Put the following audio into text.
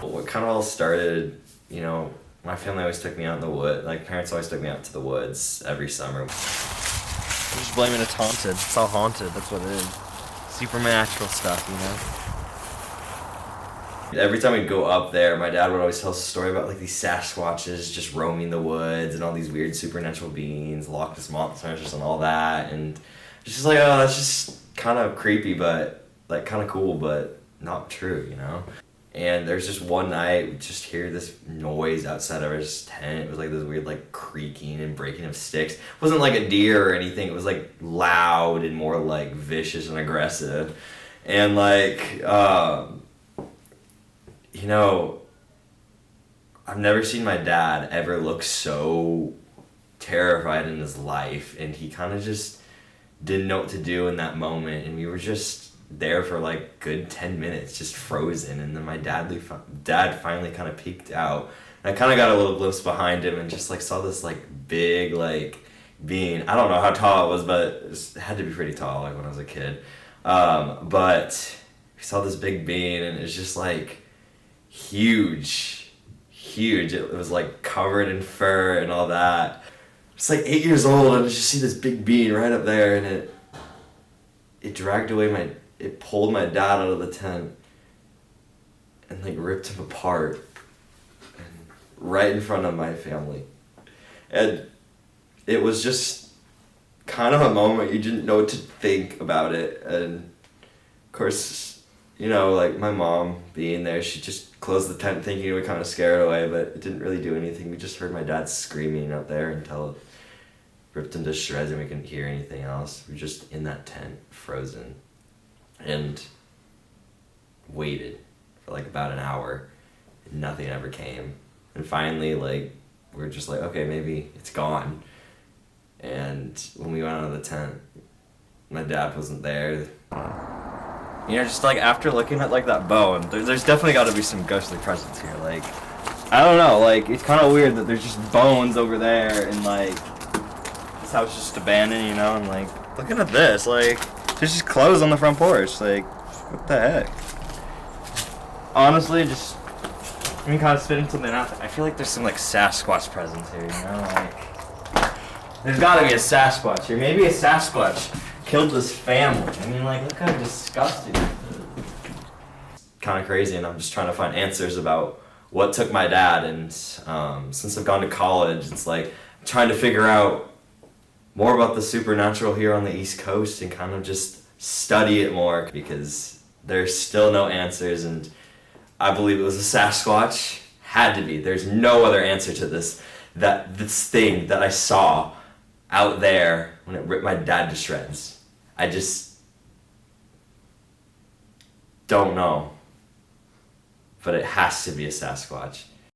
What kind of all started, my family always took me out in the woods. Like, parents always took me out to the woods every summer. I'm just blaming it's haunted. It's all haunted, that's what it is. Supernatural stuff, Every time we'd go up there, my dad would always tell us a story about, like, these Sasquatches just roaming the woods and all these weird supernatural beings, Loch Ness monsters and all that. And it's just like, oh, that's just kind of creepy, but, like, kind of cool, but not true, And there's just one night, we just hear this noise outside of our tent. It was like this weird, like, creaking and breaking of sticks. It wasn't like a deer or anything. It was, like, loud and more, like, vicious and aggressive. And, like, I've never seen my dad ever look so terrified in his life. And he kind of just didn't know what to do in that moment. And we were just there for like good 10 minutes, just frozen. And then my dad finally kind of peeked out. And I kind of got a little glimpse behind him and just like saw this like big like being. I don't know how tall it was, but it had to be pretty tall, like when I was a kid. But we saw this big being and it's just like huge. It was like covered in fur and all that. It's like 8 years old and I just see this big being right up there, and it dragged away it pulled my dad out of the tent and like ripped him apart and right in front of my family. And it was just kind of a moment you didn't know what to think about it. And of course, like my mom being there, she just closed the tent thinking it would kind of scare it away, but it didn't really do anything. We just heard my dad screaming out there until it ripped him to shreds and we couldn't hear anything else. We were just in that tent, frozen, and waited for like about an hour. And nothing ever came. And finally, like, we were just like, okay, maybe it's gone. And when we went out of the tent, my dad wasn't there. Just like after looking at like that bone, there's definitely got to be some ghostly presence here. Like, I don't know, like it's kind of weird that there's just bones over there and like this house just abandoned, and like looking at this, like there's just clothes on the front porch. Like, what the heck? Honestly, just kind of spitting something out. I feel like there's some like Sasquatch presence here, like there's got to be a Sasquatch here. Maybe a Sasquatch killed this family. I mean, like, look how disgusting. Kind of crazy, and I'm just trying to find answers about what took my dad. And since I've gone to college, it's like trying to figure out more about the supernatural here on the East Coast and kind of just study it more, because there's still no answers. And I believe it was a Sasquatch. Had to be. There's no other answer to this thing that I saw out there when it ripped my dad to shreds. I just don't know. But it has to be a Sasquatch.